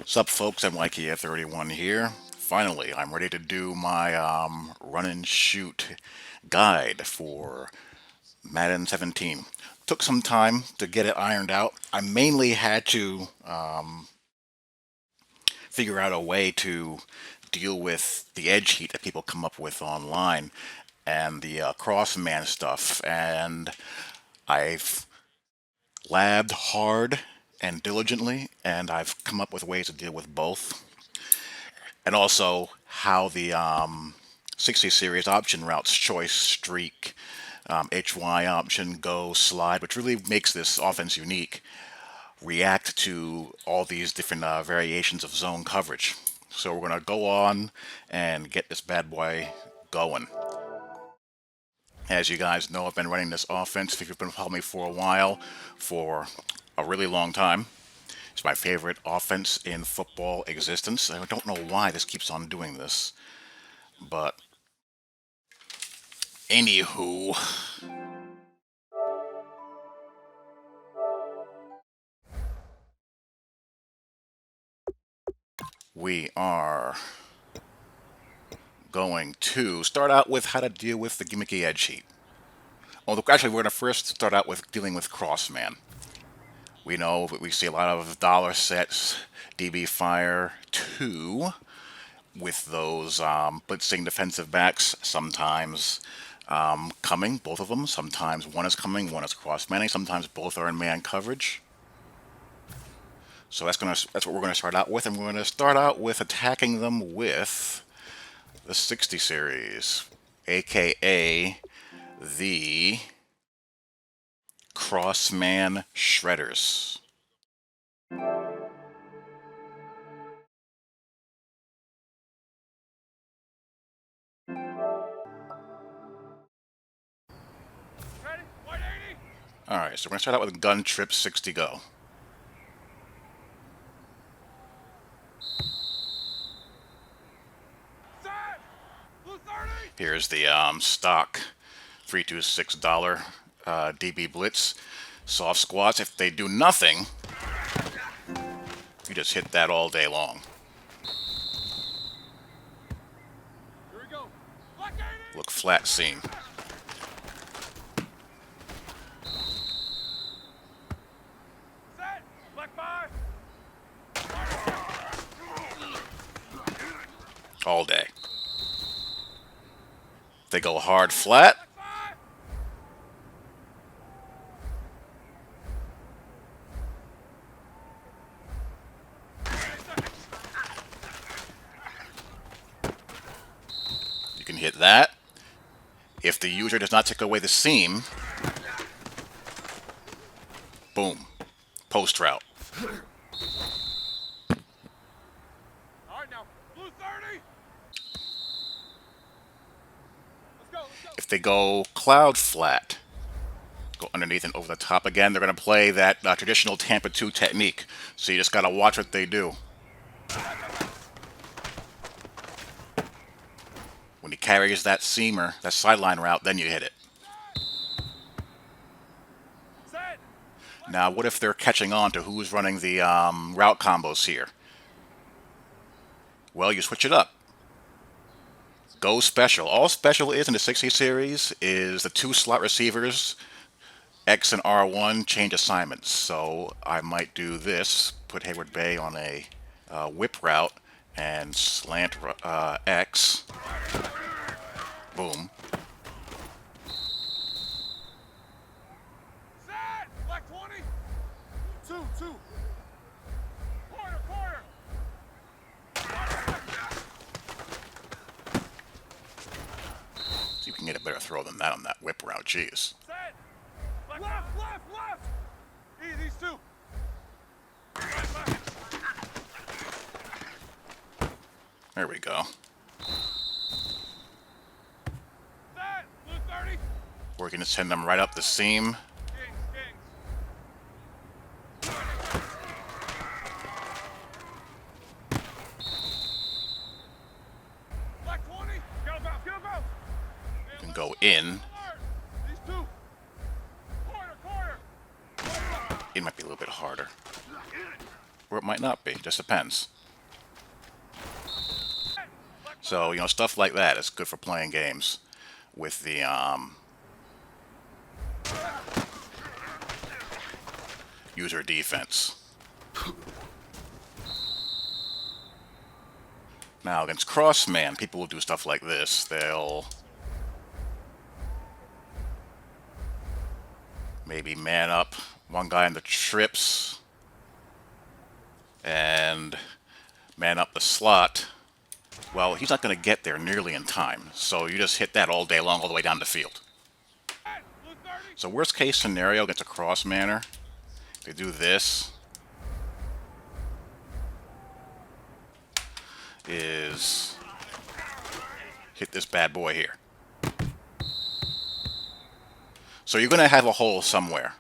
Sup folks, I'm Mikey31 here. Finally, I'm ready to do my run and shoot guide for Madden 17. Took some time to get it ironed out. I mainly had to figure out a way to deal with the edge heat that people come up with online and the crossman stuff. And I've labbed hard and diligently, and I've come up with ways to deal with both. And also how the 60 series option routes, choice, streak, HY option, go, slide, which really makes this offense unique, react to all these different variations of zone coverage. So we're going to go on and get this bad boy going. As you guys know, I've been running this offense, if you've been following me for a while, for a really long time. It's my favorite offense in football existence. I don't know why this keeps on doing this, but anywho, we are going to start out with how to deal with the gimmicky edge heat. Oh, actually, we're going to first start out with dealing with crossman. We know that we see a lot of dollar sets, DB Fire 2, with those blitzing defensive backs, sometimes coming, both of them. Sometimes one is coming, one is cross-manning. Sometimes both are in man coverage. So that's what we're gonna start out with, and we're gonna start out with attacking them with the 60 series, aka the Crossman Shredders. Alright, so we're gonna start out with Gun Trip 60 Go. Here's the stock $326 DB Blitz. Soft squats, if they do nothing, you just hit that all day long. Look flat seam. All day. They go hard flat. You can hit that. If the user does not take away the seam, boom, post route. If they go cloud flat, go underneath and over the top again, they're going to play that traditional Tampa 2 technique. So you just got to watch what they do. When he carries that seamer, that sideline route, then you hit it. Now, what if they're catching on to who's running the route combos here? Well, you switch it up. Go special. All special is in the 60 series is the two slot receivers, X and R1, change assignments. So I might do this, put Hayward Bay on a whip route and slant X. Boom. See if we can get a better throw than that on that whip route. Jeez. Left. These two. There we go. We're going to send them right up the seam. Can go in. It might be a little bit harder. Or it might not be, just depends. So, stuff like that is good for playing games with the user defense. Now, against Crossman, people will do stuff like this. They'll maybe man up one guy in the trips and man up the slot. Well, he's not going to get there nearly in time, so you just hit that all day long, all the way down the field. So worst case scenario against a cross manner, they do this, is hit this bad boy here. So you're going to have a hole somewhere.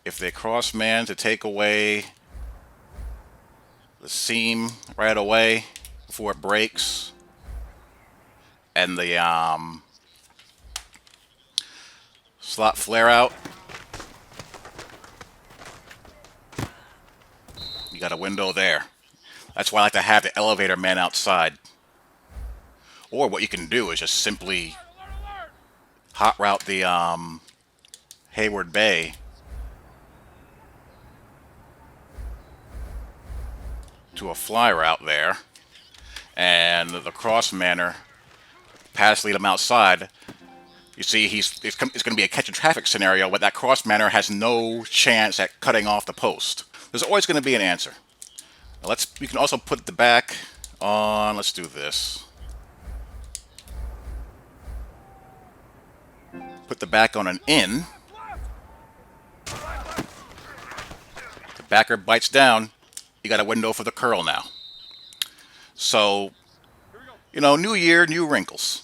If they cross man to take away the seam right away before it breaks, and the slot flare out, you got a window there. That's why I like to have the elevator man outside. Or what you can do is just simply hot route the Hayward Bay to a fly route there, and the cross manner pass lead him outside. You see, it's going to be a catch and traffic scenario, but that cross manner has no chance at cutting off the post. There's always going to be an answer. Now you can also put the back on. Let's do this. Put the back on an in. The backer bites down. You got a window for the curl now. So, new year, new wrinkles.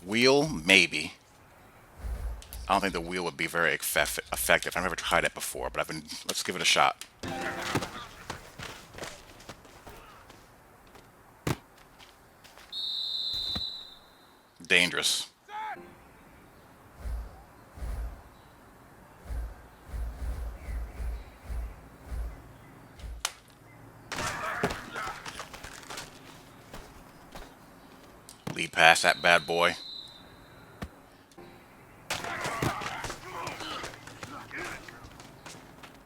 Wheel, maybe. I don't think the wheel would be very effective. I've never tried it before, but let's give it a shot. Dangerous. Lead past that bad boy.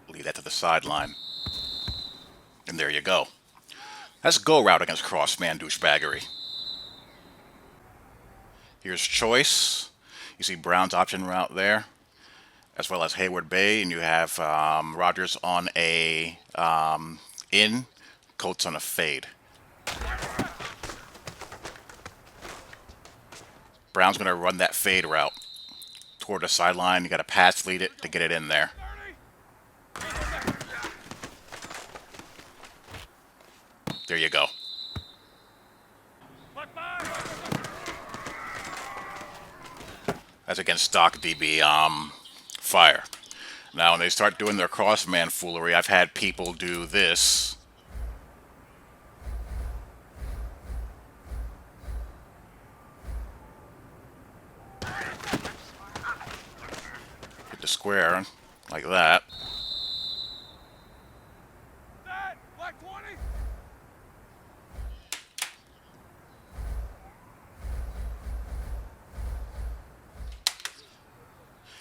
Lead that to the sideline. And there you go. That's go route against crossman douchebaggery. Here's choice. You see Brown's option route there, as well as Hayward Bay, and you have Rogers on a in, Coates on a fade. Brown's going to run that fade route toward the sideline. You got to pass lead it to get it in there. There you go. That's against stock DB fire. Now, when they start doing their crossman foolery, I've had people do this. Hit the square like that.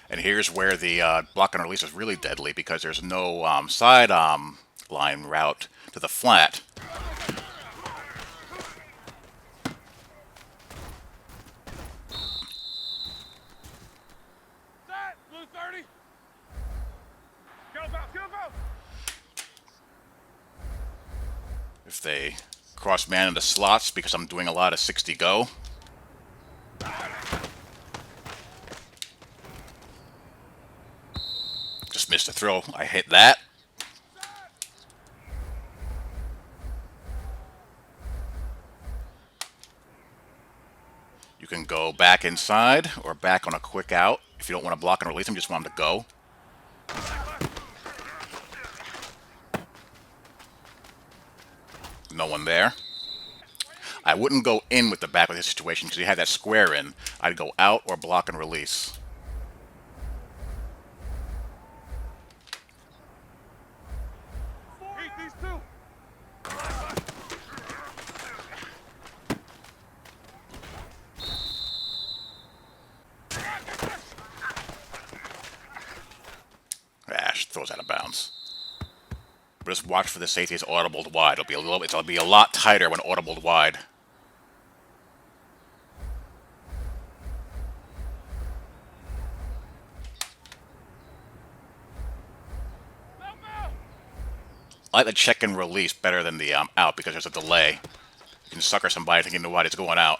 And here's where the block and release is really deadly, because there's no side line route to the flat. If they cross man into slots, because I'm doing a lot of 60 go. Just missed a throw. I hit that. You can go back inside or back on a quick out. If you don't want to block and release him, just want him to go. No one there. I wouldn't go in with the back with this situation because you had that square in. I'd go out or block and release. throws out of bounds. But just watch for the safety is audibled wide. It'll be a lot tighter when audibled wide. I like the check and release better than the out because there's a delay. You can sucker somebody thinking the wide is going out.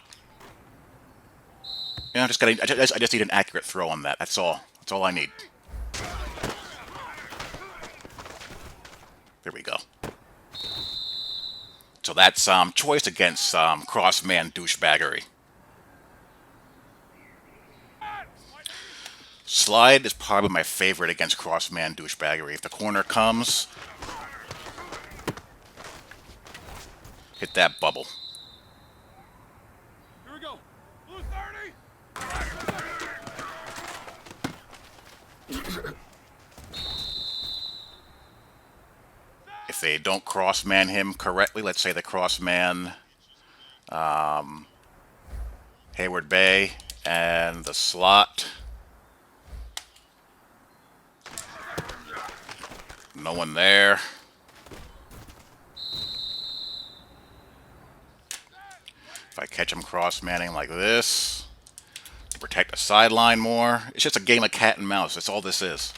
You know, I just need an accurate throw on that. That's all. That's all I need. There we go. So that's choice against cross-man douchebaggery. Slide is probably my favorite against cross-man douchebaggery. If the corner comes, hit that bubble. Here we go. Blue 30. If they don't cross-man him correctly, let's say the cross-man Hayward Bay and the slot. No one there. If I catch him cross-manning like this, to protect the sideline more. It's just a game of cat and mouse. That's all this is.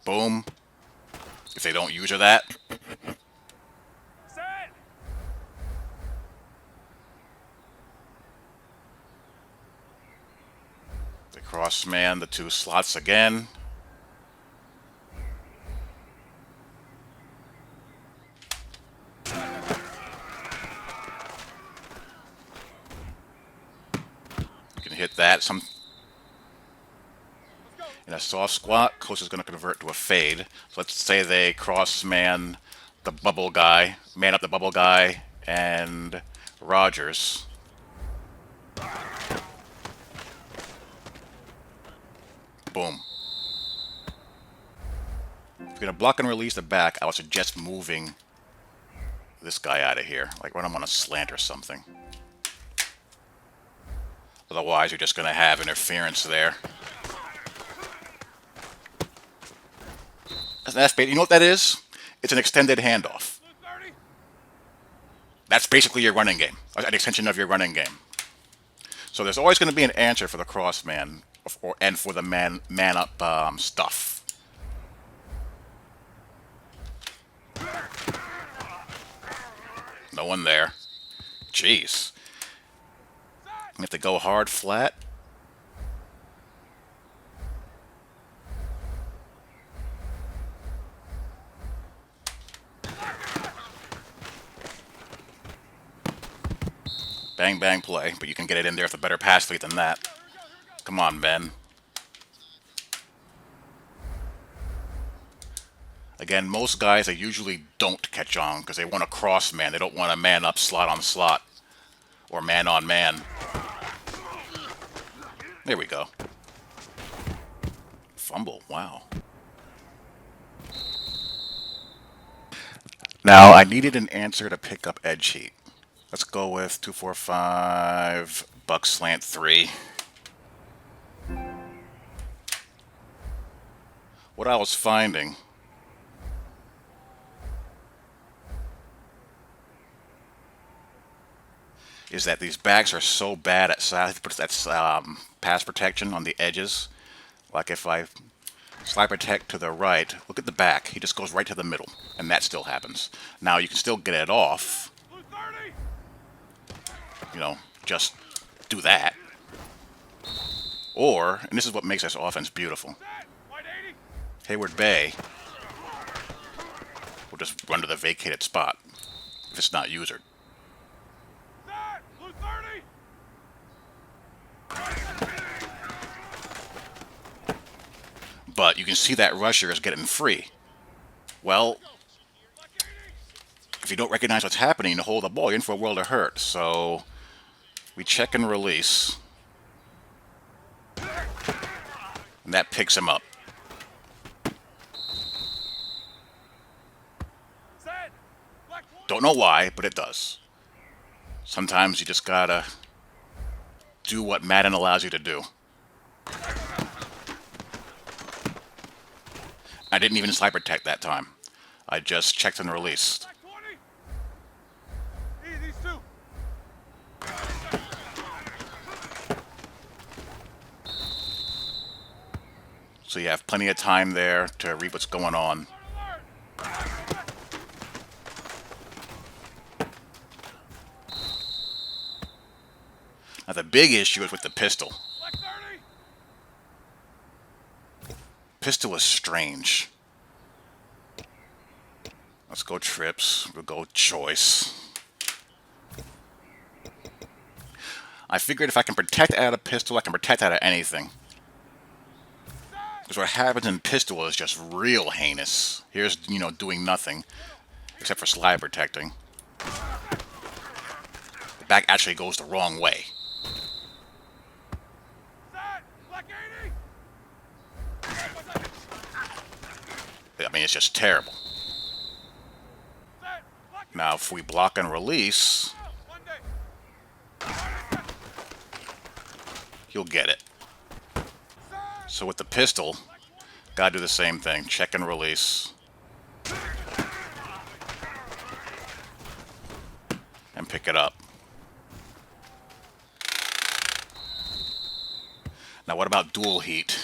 Boom. If they don't use that. Set. They cross-man the two slots again. You can hit that. In a soft squat, coach is going to convert to a fade. So let's say they cross-man the bubble guy, man up the bubble guy, and Rogers. Boom. If you're going to block and release the back, I would suggest moving this guy out of here. Like run him on a slant or something. Otherwise, you're just going to have interference there. You know what that is? It's an extended handoff. That's basically your running game, an extension of your running game. So there's always going to be an answer for the cross man and for the man up stuff. No one there. Jeez. You have to go hard flat. Bang, bang play, but you can get it in there with a better pass lead than that. Come on, Ben. Again, most guys, they usually don't catch on because they want a cross man. They don't want a man up slot on slot or man on man. There we go. Fumble, wow. Now, I needed an answer to pick up edge heat. Let's go with 245 buck slant 3. What I was finding is that these backs are so bad at pass protection on the edges. Like if I slide protect to the right, look at the back. He just goes right to the middle, and that still happens. Now you can still get it off. You know, just do that. Or, and this is what makes this offense beautiful, Hayward Bay will just run to the vacated spot if it's not usered. But you can see that rusher is getting free. Well, if you don't recognize what's happening to hold the ball, you're in for a world of hurt. So we check and release. And that picks him up. Don't know why, but it does. Sometimes you just gotta do what Madden allows you to do. I didn't even sniper tech that time. I just checked and released. So you have plenty of time there to read what's going on. Now the big issue is with the pistol. Pistol is strange. Let's go trips. We'll go choice. I figured if I can protect out of a pistol, I can protect out of anything. Because what happens in pistol is just real heinous. Here's, doing nothing. Except for slide protecting. The back actually goes the wrong way. I mean, it's just terrible. Now, if we block and release, you'll get it. So with the pistol, gotta do the same thing. Check and release. And pick it up. Now what about dual heat?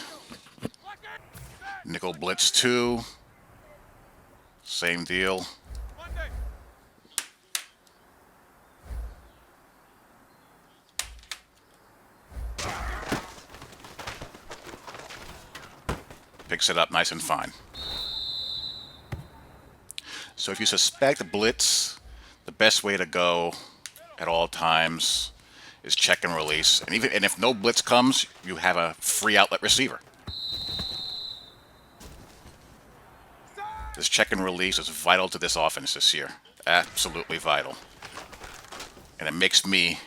Nickel Blitz 2. Same deal. Picks it up nice and fine. So if you suspect blitz, the best way to go at all times is check and release. And if no blitz comes, you have a free outlet receiver. This check and release is vital to this offense this year. Absolutely vital. And it makes me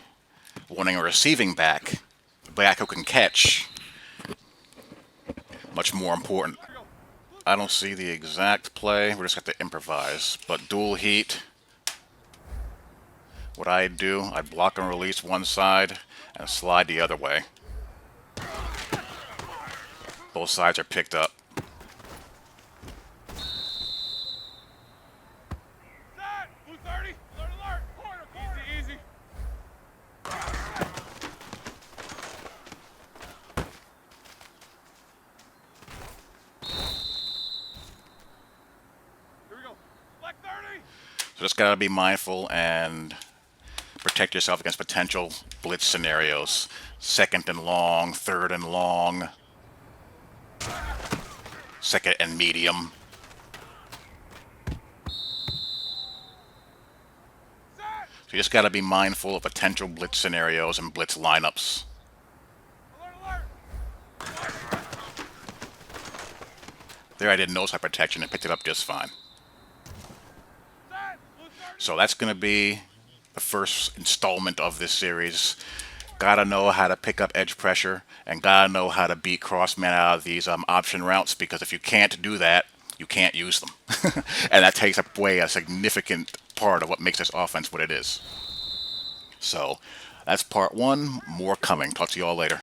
wanting a receiving back who can catch, much more important. I don't see the exact play. We just have to improvise. But dual heat, what I do, I block and release one side and slide the other way. Both sides are picked up. So just gotta be mindful and protect yourself against potential blitz scenarios. Second and long, third and long, second and medium. So you just gotta be mindful of potential blitz scenarios and blitz lineups. There I did no side protection and picked it up just fine. So that's going to be the first installment of this series. Gotta know how to pick up edge pressure and gotta know how to beat crossman out of these option routes, because if you can't do that, you can't use them. And that takes away a significant part of what makes this offense what it is. So that's part one. More coming. Talk to you all later.